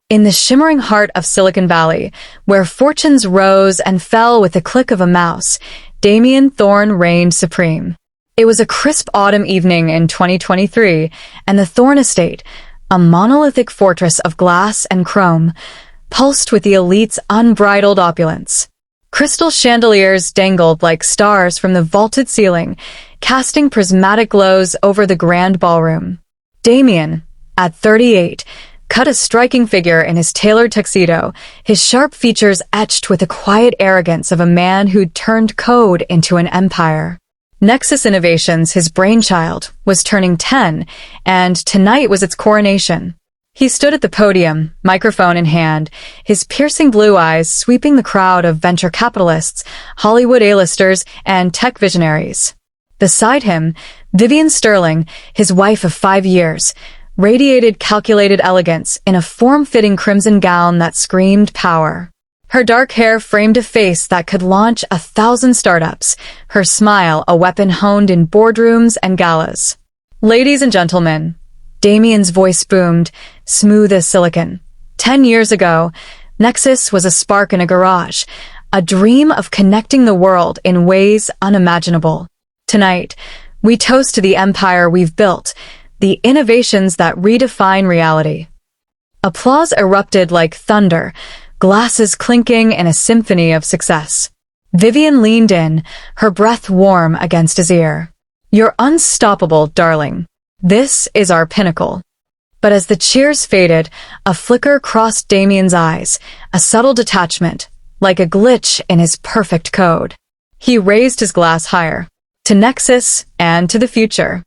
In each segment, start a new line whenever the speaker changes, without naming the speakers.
in the shimmering heart of Silicon Valley, where fortunes rose and fell with the click of a mouse, Damien Thorne reigned supreme. It was a crisp autumn evening in 2023, and the Thorne Estate, a monolithic fortress of glass and chrome, pulsed with the elite's unbridled opulence. Crystal chandeliers dangled like stars from the vaulted ceiling, casting prismatic glows over the grand ballroom. Damien, at 38, cut a striking figure in his tailored tuxedo, his sharp features etched with the quiet arrogance of a man who'd turned code into an empire. Nexus Innovations, his brainchild, was turning 10, and tonight was its coronation. He stood at the podium, microphone in hand, his piercing blue eyes sweeping the crowd of venture capitalists, Hollywood A-listers, and tech visionaries. Beside him, Vivian Sterling, his wife of 5 years, radiated calculated elegance in a form-fitting crimson gown that screamed power. Her dark hair framed a face that could launch 1,000 startups, her smile a weapon honed in boardrooms and galas. Ladies and gentlemen, Damien's voice boomed, smooth as silicon. 10 years ago, Nexus was a spark in a garage, a dream of connecting the world in ways unimaginable. Tonight, we toast to the empire we've built, the innovations that redefine reality. Applause erupted like thunder, glasses clinking in a symphony of success. Vivian leaned in, her breath warm against his ear. "You're unstoppable, darling. This is our pinnacle." But as the cheers faded, a flicker crossed Damien's eyes, a subtle detachment, like a glitch in his perfect code. He raised his glass higher, to Nexus and to the future.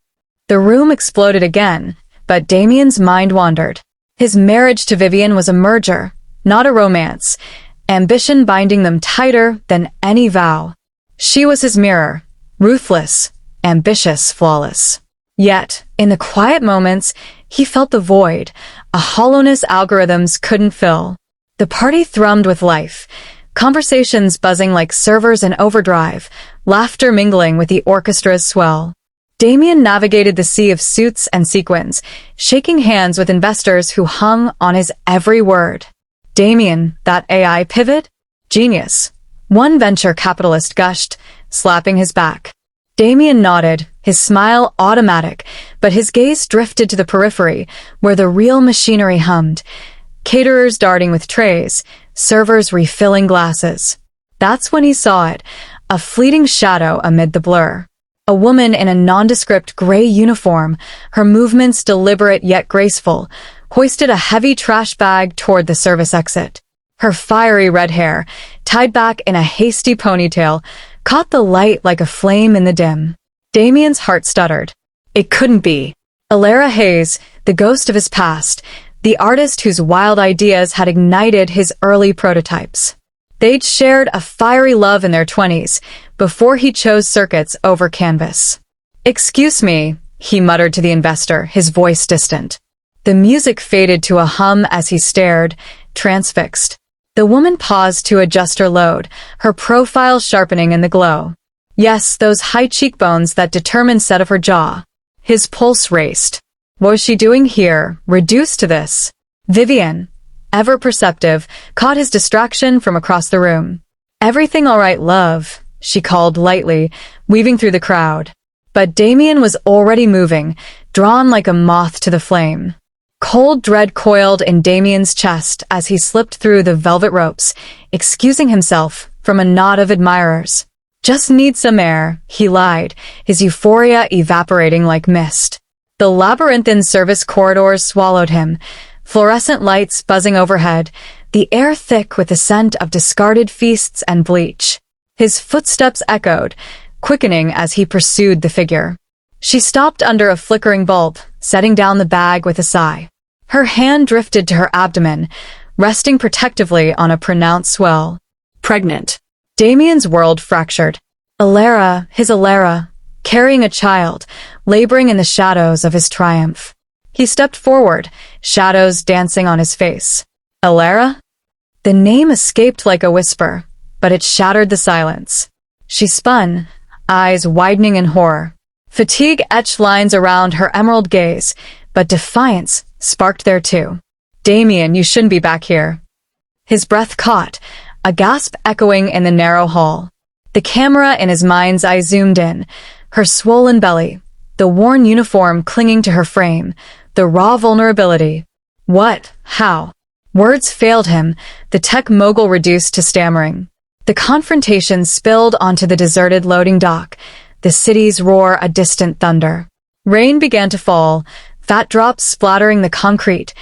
The room exploded again, but Damien's mind wandered. His marriage to Vivian was a merger, not a romance, ambition binding them tighter than any vow. She was his mirror, ruthless, ambitious, flawless. Yet, in the quiet moments, he felt the void, a hollowness algorithms couldn't fill. The party thrummed with life, conversations buzzing like servers in overdrive, laughter mingling with the orchestra's swell. Damien navigated the sea of suits and sequins, shaking hands with investors who hung on his every word. "Damien, that AI pivot? Genius," one venture capitalist gushed, slapping his back. Damien nodded, his smile automatic, but his gaze drifted to the periphery, where the real machinery hummed. Caterers darting with trays, servers refilling glasses. That's when he saw it, a fleeting shadow amid the blur. A woman in a nondescript gray uniform, her movements deliberate yet graceful, hoisted a heavy trash bag toward the service exit. Her fiery red hair, tied back in a hasty ponytail, caught the light like a flame in the dim. Damien's heart stuttered. It couldn't be. Alara Hayes, the ghost of his past, the artist whose wild ideas had ignited his early prototypes. They'd shared a fiery love in their 20s, before he chose circuits over canvas. "Excuse me," he muttered to the investor, his voice distant. The music faded to a hum as he stared, transfixed. The woman paused to adjust her load, her profile sharpening in the glow. Yes, those high cheekbones that determined set of her jaw. His pulse raced. What was she doing here, reduced to this? Vivian, ever perceptive, caught his distraction from across the room. "Everything all right, love," she called lightly, weaving through the crowd. But Damien was already moving, drawn like a moth to the flame. Cold dread coiled in Damien's chest as he slipped through the velvet ropes, excusing himself from a knot of admirers. "Just need some air," he lied, his euphoria evaporating like mist. The labyrinthine service corridors swallowed him, fluorescent lights buzzing overhead, the air thick with the scent of discarded feasts and bleach. His footsteps echoed, quickening as he pursued the figure. She stopped under a flickering bulb, setting down the bag with a sigh. Her hand drifted to her abdomen, resting protectively on a pronounced swell. Pregnant. Damien's world fractured. Alara, his Alara, carrying a child, laboring in the shadows of his triumph. He stepped forward, shadows dancing on his face. Alara? The name escaped like a whisper, but it shattered the silence. She spun, eyes widening in horror. Fatigue etched lines around her emerald gaze, but defiance sparked there too. Damien, you shouldn't be back here. His breath caught, a gasp echoing in the narrow hall. The camera in his mind's eye zoomed in, her swollen belly, the worn uniform clinging to her frame, the raw vulnerability. What? How? Words failed him, the tech mogul reduced to stammering. The confrontation spilled onto the deserted loading dock, the city's roar a distant thunder. Rain began to fall, fat drops splattering the concrete,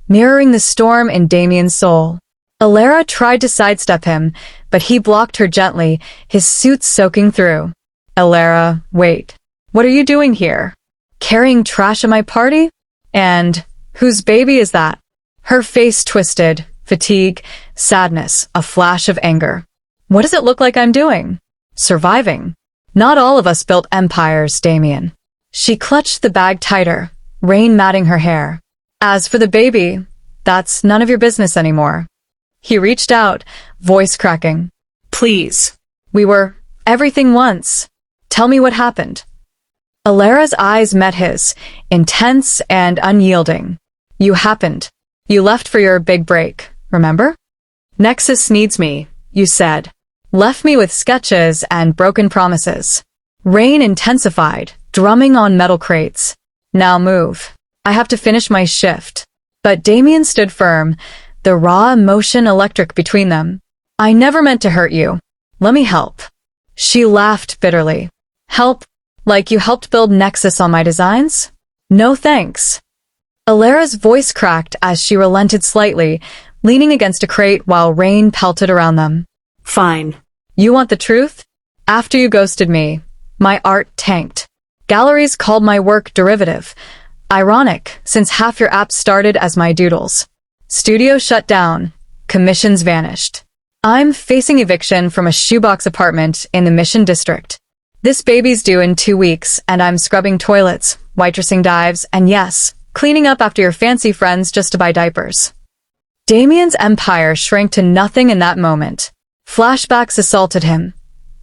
mirroring the storm in Damien's soul. Alara tried to sidestep him, but he blocked her gently, his suit soaking through. Alara, wait. What are you doing here? Carrying trash at my party? And whose baby is that? Her face twisted, fatigue, sadness, a flash of anger. What does it look like I'm doing? Surviving. Not all of us built empires, Damien. She clutched the bag tighter, rain matting her hair. As for the baby, that's none of your business anymore. He reached out, voice cracking. Please. We were everything once. Tell me what happened. Alara's eyes met his, intense and unyielding. You happened. You left for your big break, remember? Nexus needs me, you said. Left me with sketches and broken promises. Rain intensified, drumming on metal crates. Now move. I have to finish my shift. But Damien stood firm, the raw emotion electric between them. I never meant to hurt you. Let me help. She laughed bitterly. Help? Like you helped build Nexus on my designs? No thanks. Alara's voice cracked as she relented slightly, leaning against a crate while rain pelted around them. Fine. You want the truth? After you ghosted me, my art tanked. Galleries called my work derivative. Ironic, since half your apps started as my doodles. Studio shut down. Commissions vanished. I'm facing eviction from a shoebox apartment in the Mission District. This baby's due in 2 weeks, and I'm scrubbing toilets, waitressing dives, and yes, cleaning up after your fancy friends just to buy diapers. Damien's empire shrank to nothing in that moment. Flashbacks assaulted him.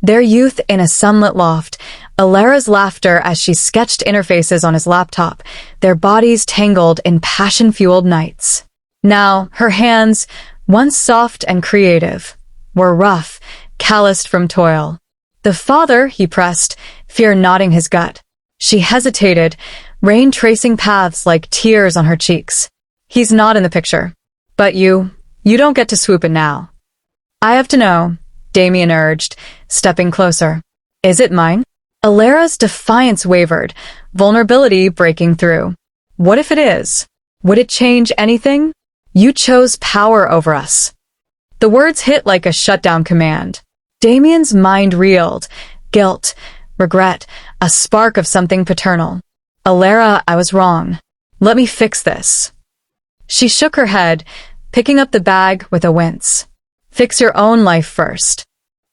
Their youth in a sunlit loft, Alara's laughter as she sketched interfaces on his laptop, their bodies tangled in passion-fueled nights. Now, her hands, once soft and creative, were rough, calloused from toil. The father, he pressed, fear knotting his gut. She hesitated, rain tracing paths like tears on her cheeks. He's not in the picture. But you don't get to swoop in now. I have to know, Damien urged, stepping closer. Is it mine? Alara's defiance wavered, vulnerability breaking through. What if it is? Would it change anything? You chose power over us. The words hit like a shutdown command. Damien's mind reeled, guilt, regret, a spark of something paternal. Alara, I was wrong. Let me fix this. She shook her head, picking up the bag with a wince. Fix your own life first.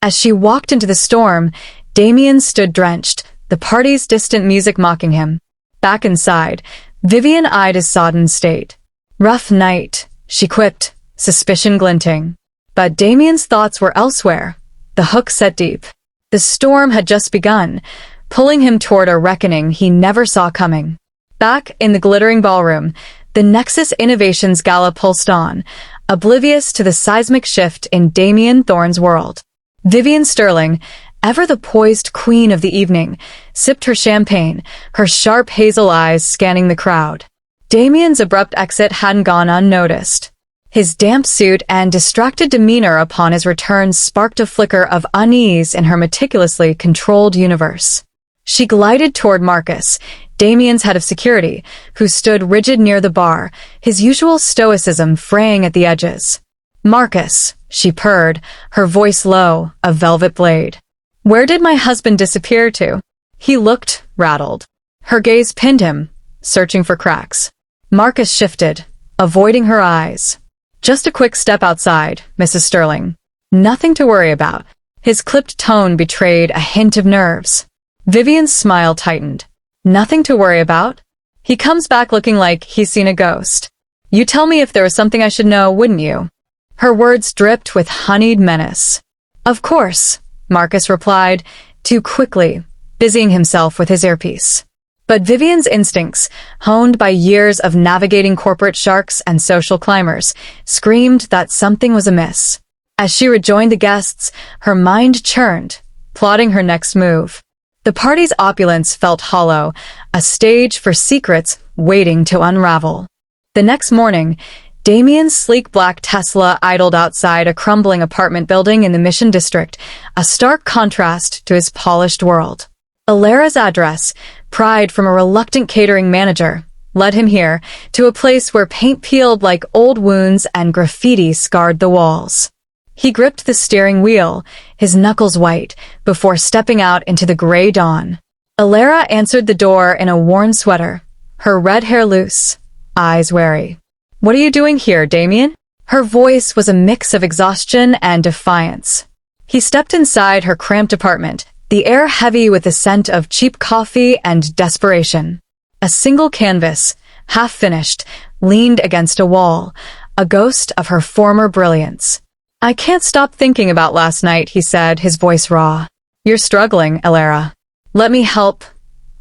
As she walked into the storm, Damien stood drenched, the party's distant music mocking him. Back inside, Vivian eyed his sodden state. Rough night, she quipped, suspicion glinting. But Damien's thoughts were elsewhere. The hook set deep. The storm had just begun, pulling him toward a reckoning he never saw coming. Back in the glittering ballroom, the Nexus Innovations Gala pulsed on, oblivious to the seismic shift in Damien Thorne's world. Vivian Sterling, ever the poised queen of the evening, sipped her champagne, her sharp hazel eyes scanning the crowd. Damien's abrupt exit hadn't gone unnoticed. His damp suit and distracted demeanor upon his return sparked a flicker of unease in her meticulously controlled universe. She glided toward Marcus, Damien's head of security, who stood rigid near the bar, his usual stoicism fraying at the edges. Marcus, she purred, her voice low, a velvet blade. Where did my husband disappear to? He looked rattled. Her gaze pinned him, searching for cracks. Marcus shifted, avoiding her eyes. Just a quick step outside, Mrs. Sterling. Nothing to worry about. His clipped tone betrayed a hint of nerves. Vivian's smile tightened. Nothing to worry about? He comes back looking like he's seen a ghost. You tell me if there was something I should know, wouldn't you? Her words dripped with honeyed menace. Of course, Marcus replied, too quickly, busying himself with his earpiece. But Vivian's instincts, honed by years of navigating corporate sharks and social climbers, screamed that something was amiss. As she rejoined the guests, her mind churned, plotting her next move. The party's opulence felt hollow, a stage for secrets waiting to unravel. The next morning, Damien's sleek black Tesla idled outside a crumbling apartment building in the Mission District, a stark contrast to his polished world. Alara's address, pried from a reluctant catering manager, led him here, to a place where paint peeled like old wounds and graffiti scarred the walls. He gripped the steering wheel, his knuckles white, before stepping out into the gray dawn. Alara answered the door in a worn sweater, her red hair loose, eyes wary. "What are you doing here, Damien?" Her voice was a mix of exhaustion and defiance. He stepped inside her cramped apartment, the air heavy with the scent of cheap coffee and desperation. A single canvas, half-finished, leaned against a wall, a ghost of her former brilliance. "I can't stop thinking about last night," he said, his voice raw. "You're struggling, Alara. Let me help.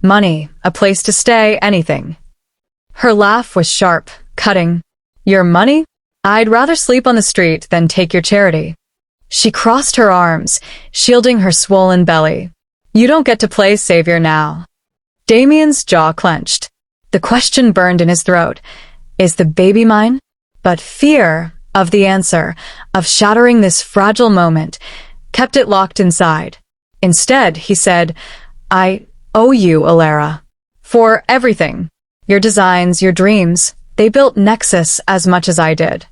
Money, a place to stay, anything." Her laugh was sharp, cutting. "Your money? I'd rather sleep on the street than take your charity." She crossed her arms, shielding her swollen belly. "You don't get to play savior now." Damien's jaw clenched. The question burned in his throat. Is the baby mine? But fear of the answer, of shattering this fragile moment, kept it locked inside. Instead, he said, "I owe you, Alara. For everything. Your designs, your dreams. They built Nexus as much as I did."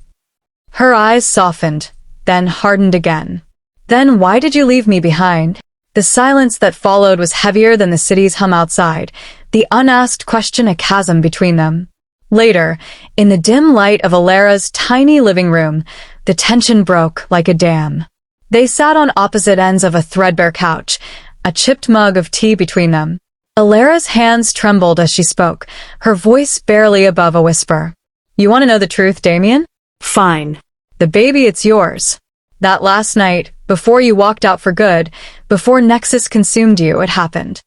Her eyes softened, then hardened again. "Then why did you leave me behind?" The silence that followed was heavier than the city's hum outside, the unasked question a chasm between them. Later, in the dim light of Alara's tiny living room, the tension broke like a dam. They sat on opposite ends of a threadbare couch, a chipped mug of tea between them. Alara's hands trembled as she spoke, her voice barely above a whisper. "You want to know the truth, Damien? Fine. The baby, it's yours. That last night, before you walked out for good, before Nexus consumed you, it happened."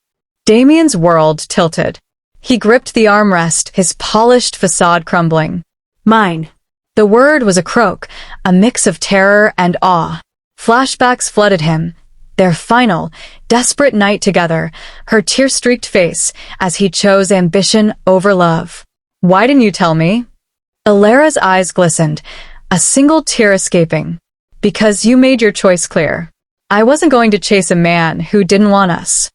Damien's world tilted. He gripped the armrest, his polished facade crumbling. "Mine." The word was a croak, a mix of terror and awe. Flashbacks flooded him. Their final, desperate night together, her tear-streaked face as he chose ambition over love. "Why didn't you tell me?" Alara's eyes glistened, a single tear escaping. "Because you made your choice clear. I wasn't going to chase a man who didn't want us."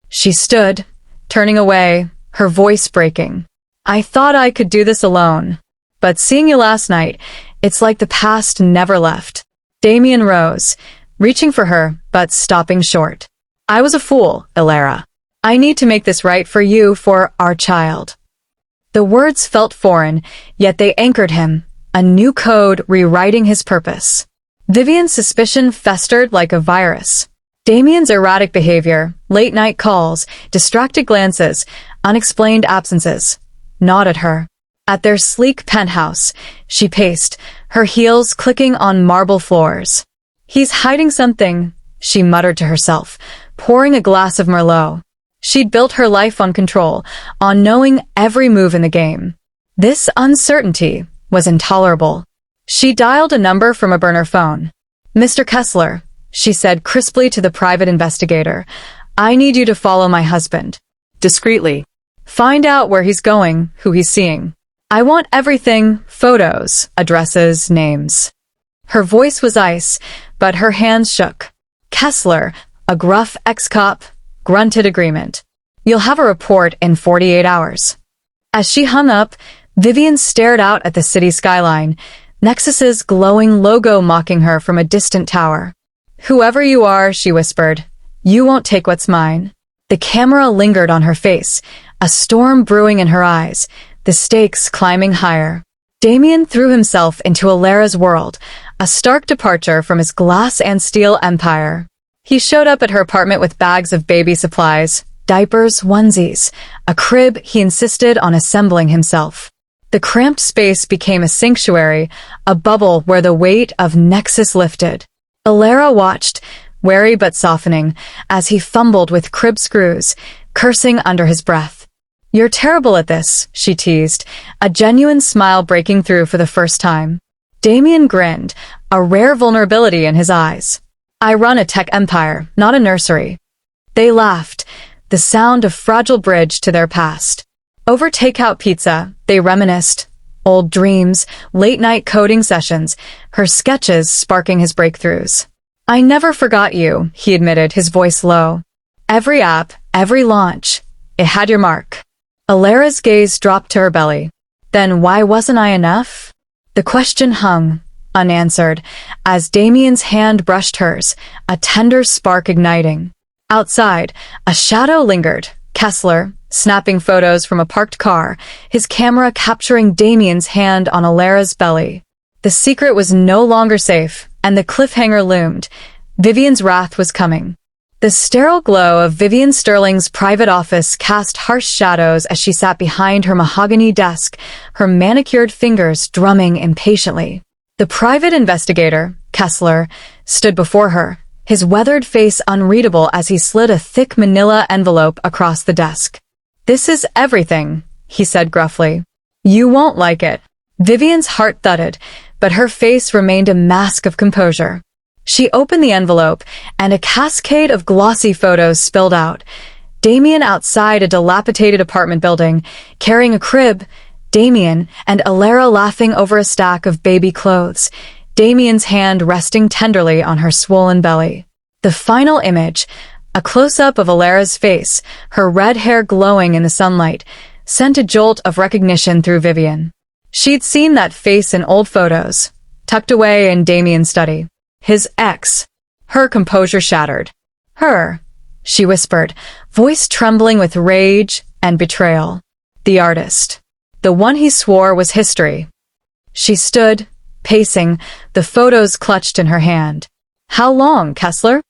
She stood, turning away, her voice breaking. "I thought I could do this alone. But seeing you last night, it's like the past never left." Damien rose, reaching for her, but stopping short. "I was a fool, Alara. I need to make this right for you, for our child." The words felt foreign, yet they anchored him, a new code rewriting his purpose. Vivian's suspicion festered like a virus. Damien's erratic behavior, late-night calls, distracted glances, unexplained absences, gnawed at her. At their sleek penthouse, she paced, her heels clicking on marble floors. "He's hiding something," she muttered to herself, pouring a glass of Merlot. She'd built her life on control, on knowing every move in the game. This uncertainty was intolerable. She dialed a number from a burner phone. "Mr. Kessler," she said crisply to the private investigator, "I need you to follow my husband. Discreetly. Find out where he's going, who he's seeing. I want everything, photos, addresses, names." Her voice was ice, but her hands shook. Kessler, a gruff ex-cop, grunted agreement. "You'll have a report in 48 hours. As she hung up, Vivian stared out at the city skyline, Nexus's glowing logo mocking her from a distant tower. "Whoever you are," she whispered, "you won't take what's mine." The camera lingered on her face, a storm brewing in her eyes, the stakes climbing higher. Damien threw himself into Alara's world, a stark departure from his glass and steel empire. He showed up at her apartment with bags of baby supplies, diapers, onesies, a crib he insisted on assembling himself. The cramped space became a sanctuary, a bubble where the weight of Nexus lifted. Alara watched, wary but softening, as he fumbled with crib screws, cursing under his breath. You're terrible at this, she teased, a genuine smile breaking through for the first time. Damien grinned, a rare vulnerability in his eyes. I run a tech empire, not a nursery. They laughed, the sound of fragile bridge to their past. Over takeout pizza, they reminisced. Old dreams, late-night coding sessions, her sketches sparking his breakthroughs. I never forgot you, he admitted, his voice low. Every app, every launch, it had your mark. Alara's gaze dropped to her belly. Then why wasn't I enough? The question hung, unanswered, as Damien's hand brushed hers, a tender spark igniting. Outside, a shadow lingered, Kessler, snapping photos from a parked car, his camera capturing Damien's hand on Alara's belly. The secret was no longer safe, and the cliffhanger loomed. Vivian's wrath was coming. The sterile glow of Vivian Sterling's private office cast harsh shadows as she sat behind her mahogany desk, her manicured fingers drumming impatiently. The private investigator, Kessler, stood before her, his weathered face unreadable as he slid a thick manila envelope across the desk. This is everything, he said gruffly. You won't like it. Vivian's heart thudded, but her face remained a mask of composure. She opened the envelope, and a cascade of glossy photos spilled out. Damien outside a dilapidated apartment building, carrying a crib, Damien and Alara laughing over a stack of baby clothes, Damien's hand resting tenderly on her swollen belly. The final image, a close-up of Alara's face, her red hair glowing in the sunlight, sent a jolt of recognition through Vivian. She'd seen that face in old photos, tucked away in Damien's study. His ex. Her composure shattered. Her, she whispered, voice trembling with rage and betrayal. The artist. The one he swore was history. She stood, pacing, the photos clutched in her hand. How long, Kessler?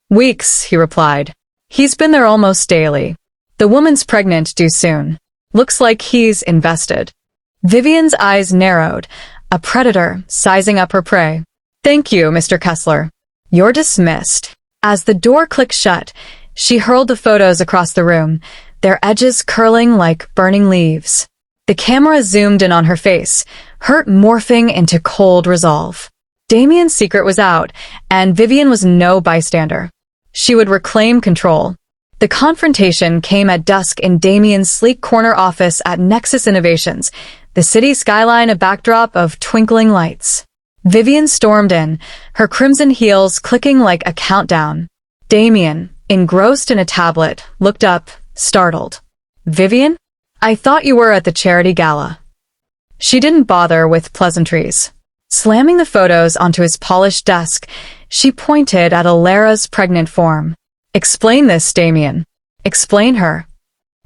Weeks, he replied. He's been there almost daily. The woman's pregnant due soon. Looks like he's invested. Vivian's eyes narrowed, a predator sizing up her prey. Thank you, Mr. Kessler. You're dismissed. As the door clicked shut, she hurled the photos across the room, their edges curling like burning leaves. The camera zoomed in on her face, hurt morphing into cold resolve. Damien's secret was out, and Vivian was no bystander. She would reclaim control. The confrontation came at dusk in Damien's sleek corner office at Nexus Innovations, the city skyline a backdrop of twinkling lights. Vivian stormed in, her crimson heels clicking like a countdown. Damien, engrossed in a tablet, looked up, startled. Vivian? I thought you were at the charity gala. She didn't bother with pleasantries. Slamming the photos onto his polished desk, she pointed at Alara's pregnant form. Explain this, Damien. Explain her.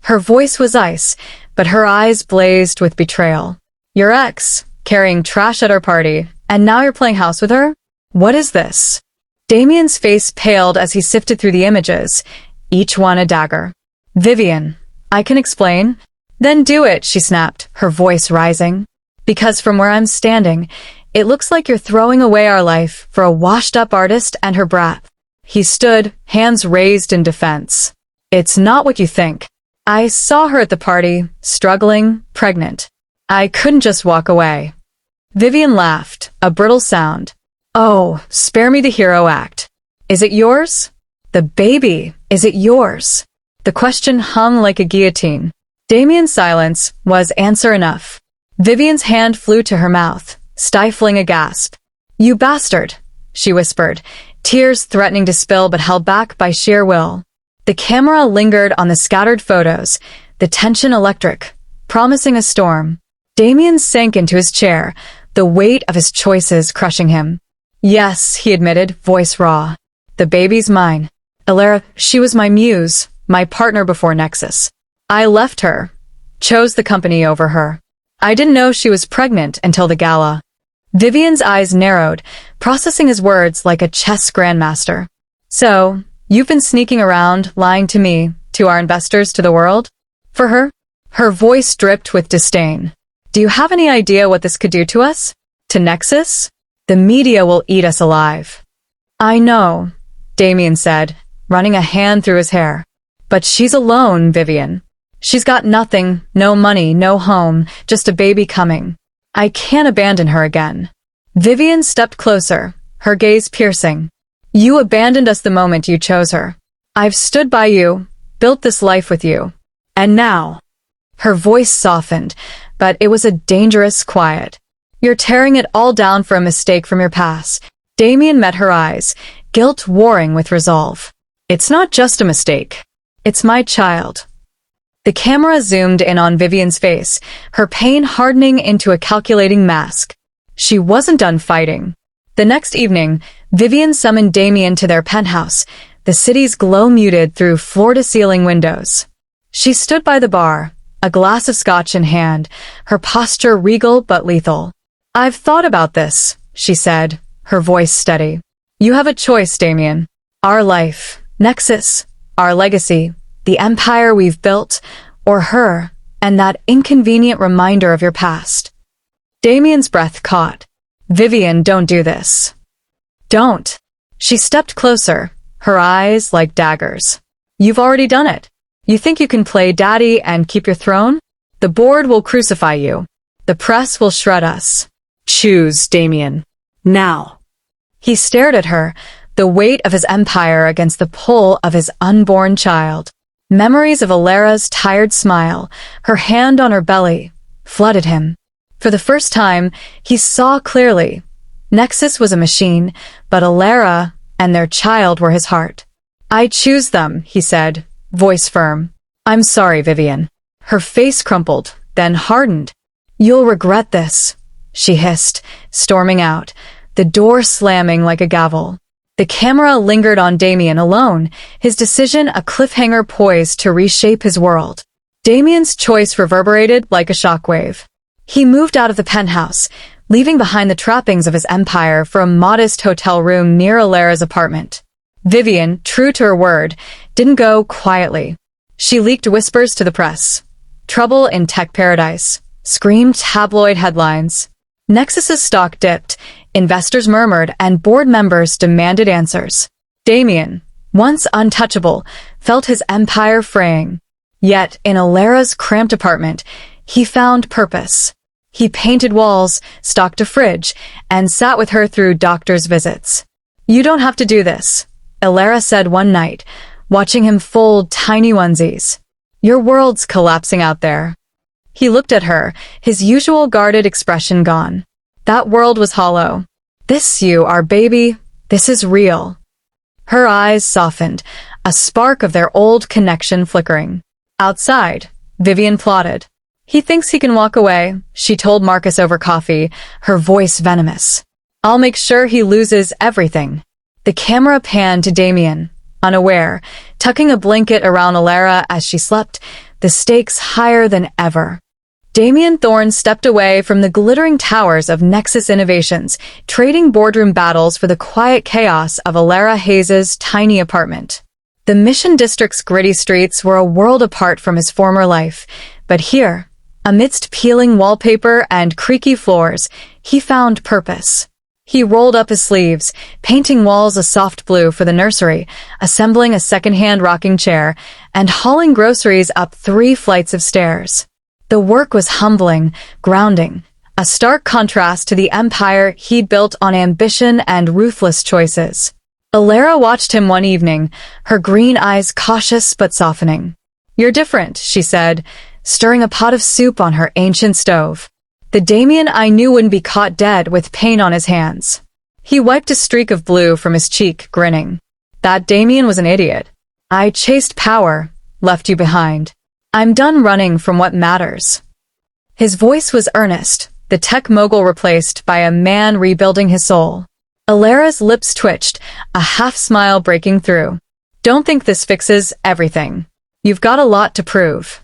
Her voice was ice, but her eyes blazed with betrayal. Your ex, carrying trash at our party, and now you're playing house with her? What is this? Damien's face paled as he sifted through the images, each one a dagger. Vivian, I can explain. Then do it, she snapped, her voice rising. Because from where I'm standing, it looks like you're throwing away our life for a washed-up artist and her brat. He stood, hands raised in defense. It's not what you think. I saw her at the party, struggling, pregnant. I couldn't just walk away. Vivian laughed, a brittle sound. Oh, spare me the hero act. Is it yours? The baby, is it yours? The question hung like a guillotine. Damien's silence was answer enough. Vivian's hand flew to her mouth, stifling a gasp. You bastard, she whispered, tears threatening to spill but held back by sheer will. The camera lingered on the scattered photos, the tension electric, promising a storm. Damien sank into his chair, the weight of his choices crushing him. Yes, he admitted, voice raw. The baby's mine. Alara, she was my muse, my partner before Nexus. I left her, chose the company over her. I didn't know she was pregnant until the gala. Vivian's eyes narrowed, processing his words like a chess grandmaster. So, you've been sneaking around, lying to me, to our investors, to the world? For her? Her voice dripped with disdain. Do you have any idea what this could do to us? To Nexus? The media will eat us alive. I know, Damien said, running a hand through his hair. But she's alone, Vivian. She's got nothing, no money, no home, just a baby coming. I can't abandon her again. Vivian stepped closer, her gaze piercing. You abandoned us the moment you chose her. I've stood by you, built this life with you. And now. Her voice softened, but it was a dangerous quiet. You're tearing it all down for a mistake from your past. Damien met her eyes, guilt warring with resolve. It's not just a mistake. It's my child. The camera zoomed in on Vivian's face, her pain hardening into a calculating mask. She wasn't done fighting. The next evening, Vivian summoned Damien to their penthouse, the city's glow muted through floor-to-ceiling windows. She stood by the bar, a glass of scotch in hand, her posture regal but lethal. I've thought about this, she said, her voice steady. You have a choice, Damien. Our life, Nexus, our legacy, the empire we've built, or her, and that inconvenient reminder of your past. Damien's breath caught. Vivian, don't do this. Don't. She stepped closer, her eyes like daggers. You've already done it. You think you can play daddy and keep your throne? The board will crucify you. The press will shred us. Choose, Damien. Now. He stared at her, the weight of his empire against the pull of his unborn child. Memories of Alara's tired smile, her hand on her belly, flooded him. For the first time, he saw clearly. Nexus was a machine, but Alara and their child were his heart. I choose them, he said, voice firm. I'm sorry, Vivian. Her face crumpled, then hardened. You'll regret this, she hissed, storming out, the door slamming like a gavel. The camera lingered on Damien alone, his decision a cliffhanger poised to reshape his world. Damien's choice reverberated like a shockwave. He moved out of the penthouse, leaving behind the trappings of his empire for a modest hotel room near Alara's apartment. Vivian, true to her word, didn't go quietly. She leaked whispers to the press. Trouble in tech paradise. Screamed tabloid headlines. Nexus's stock dipped, investors murmured, and board members demanded answers. Damien, once untouchable, felt his empire fraying. Yet, in Alara's cramped apartment, he found purpose. He painted walls, stocked a fridge, and sat with her through doctor's visits. You don't have to do this, Alara said one night, watching him fold tiny onesies. Your world's collapsing out there. He looked at her, his usual guarded expression gone. That world was hollow. This you, our baby, this is real. Her eyes softened, a spark of their old connection flickering. Outside, Vivian plotted. He thinks he can walk away, she told Marcus over coffee, her voice venomous. I'll make sure he loses everything. The camera panned to Damien, unaware, tucking a blanket around Alara as she slept, the stakes higher than ever. Damien Thorne stepped away from the glittering towers of Nexus Innovations, trading boardroom battles for the quiet chaos of Alara Hayes' tiny apartment. The Mission District's gritty streets were a world apart from his former life, but here, amidst peeling wallpaper and creaky floors, he found purpose. He rolled up his sleeves, painting walls a soft blue for the nursery, assembling a second-hand rocking chair, and hauling groceries up 3 flights of stairs. The work was humbling, grounding, a stark contrast to the empire he'd built on ambition and ruthless choices. Alara watched him one evening, her green eyes cautious but softening. You're different, she said, stirring a pot of soup on her ancient stove. The Damien I knew wouldn't be caught dead with pain on his hands. He wiped a streak of blue from his cheek, grinning. That Damien was an idiot. I chased power, left you behind. I'm done running from what matters. His voice was earnest, the tech mogul replaced by a man rebuilding his soul. Alara's lips twitched, a half-smile breaking through. Don't think this fixes everything. You've got a lot to prove.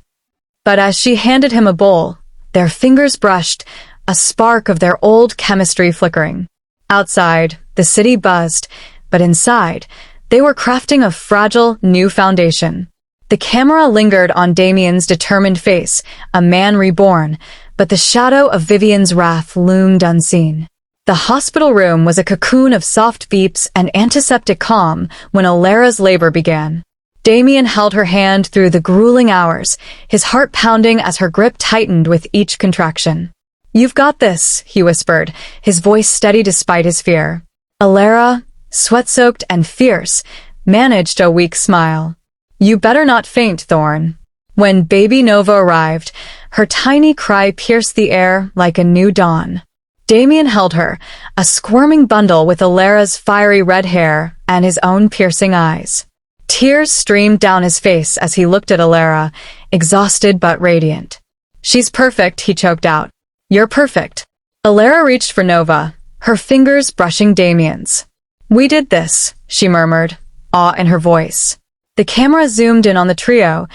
But as she handed him a bowl, their fingers brushed, a spark of their old chemistry flickering. Outside, the city buzzed, but inside, they were crafting a fragile, new foundation. The camera lingered on Damien's determined face, a man reborn, but the shadow of Vivian's wrath loomed unseen. The hospital room was a cocoon of soft beeps and antiseptic calm when Alara's labor began. Damien held her hand through the grueling hours, his heart pounding as her grip tightened with each contraction. "You've got this," he whispered, his voice steady despite his fear. Alara, sweat-soaked and fierce, managed a weak smile. "You better not faint, Thorne." When baby Nova arrived, her tiny cry pierced the air like a new dawn. Damien held her, a squirming bundle with Alara's fiery red hair and his own piercing eyes. Tears streamed down his face as he looked at Alara, exhausted but radiant. "She's perfect," he choked out. "You're perfect." Alara reached for Nova, her fingers brushing Damien's. "We did this," she murmured, awe in her voice. The camera zoomed in on the trio.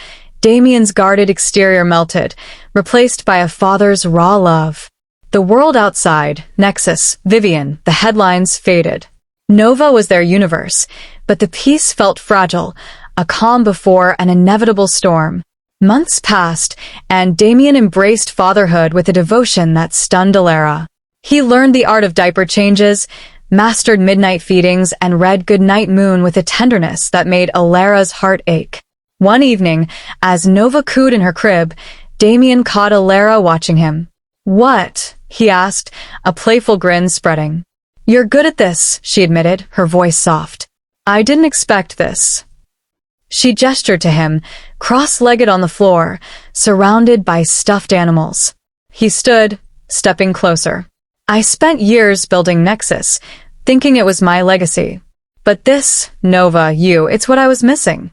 Damien's guarded exterior melted, replaced by a father's raw love. The world outside, Nexus, Vivian, the headlines faded. Nova was their universe, but the peace felt fragile, a calm before an inevitable storm. Months passed, and Damien embraced fatherhood with a devotion that stunned Alara. He learned the art of diaper changes, mastered midnight feedings, and read Goodnight Moon with a tenderness that made Alara's heart ache. One evening, as Nova cooed in her crib, Damien caught Alara watching him. "What?" he asked, a playful grin spreading. "You're good at this," she admitted, her voice soft. "I didn't expect this." She gestured to him, cross-legged on the floor, surrounded by stuffed animals. He stood, stepping closer. "I spent years building Nexus, thinking it was my legacy. But this, Nova, it's what I was missing."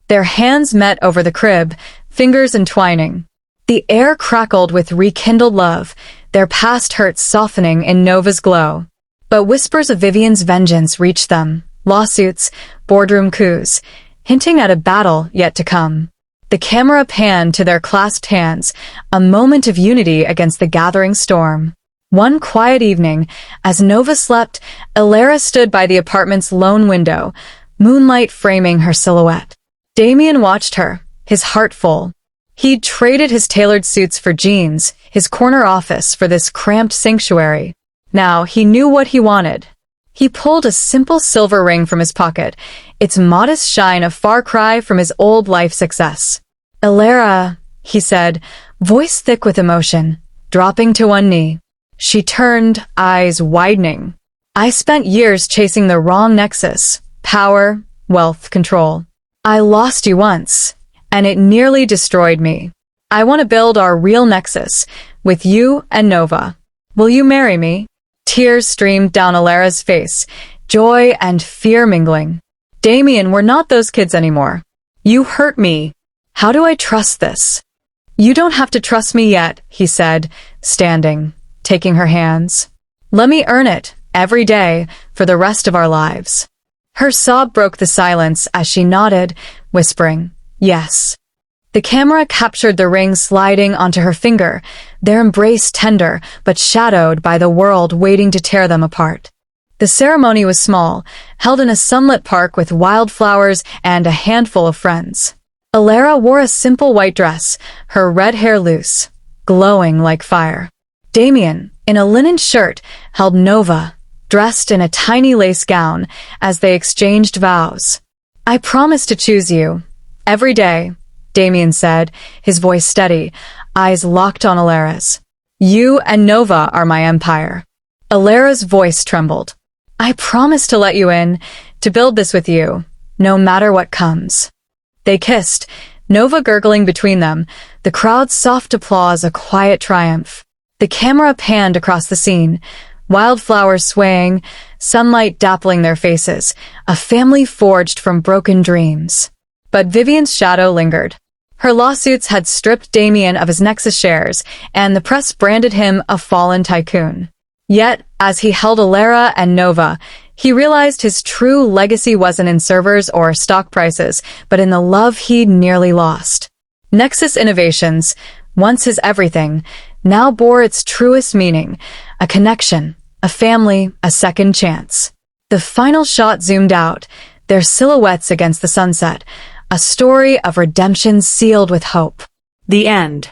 Their hands met over the crib, fingers entwining. The air crackled with rekindled love, their past hurts softening in Nova's glow. But whispers of Vivian's vengeance reached them, lawsuits, boardroom coups, hinting at a battle yet to come. The camera panned to their clasped hands, a moment of unity against the gathering storm. One quiet evening, as Nova slept, Alara stood by the apartment's lone window, moonlight framing her silhouette. Damien watched her, his heart full. He'd traded his tailored suits for jeans, his corner office for this cramped sanctuary. Now he knew what he wanted. He pulled a simple silver ring from his pocket, its modest shine a far cry from his old life success. "Alara," he said, voice thick with emotion, dropping to one knee. She turned, eyes widening. "I spent years chasing the wrong nexus, power, wealth, control. I lost you once, and it nearly destroyed me. I want to build our real nexus, with you and Nova. Will you marry me?" Tears streamed down Alara's face, joy and fear mingling. "Damien, we're not those kids anymore. You hurt me. How do I trust this?" "You don't have to trust me yet," he said, standing, taking her hands. "Let me earn it, every day, for the rest of our lives." Her sob broke the silence as she nodded, whispering, "Yes." The camera captured the ring sliding onto her finger, their embrace tender but shadowed by the world waiting to tear them apart. The ceremony was small, held in a sunlit park with wildflowers and a handful of friends. Alara wore a simple white dress, her red hair loose, glowing like fire. Damien, in a linen shirt, held Nova, dressed in a tiny lace gown, as they exchanged vows. "I promise to choose you, every day," Damien said, his voice steady, eyes locked on Alara's. "You and Nova are my empire." Alara's voice trembled. "I promise to let you in, to build this with you, no matter what comes." They kissed, Nova gurgling between them, the crowd's soft applause a quiet triumph. The camera panned across the scene, wildflowers swaying, sunlight dappling their faces, a family forged from broken dreams. But Vivian's shadow lingered. Her lawsuits had stripped Damien of his Nexus shares, and the press branded him a fallen tycoon. Yet, as he held Alara and Nova, he realized his true legacy wasn't in servers or stock prices, but in the love he'd nearly lost. Nexus Innovations, once his everything, now bore its truest meaning, a connection, a family, a second chance. The final shot zoomed out, their silhouettes against the sunset, a story of redemption sealed with hope. The end.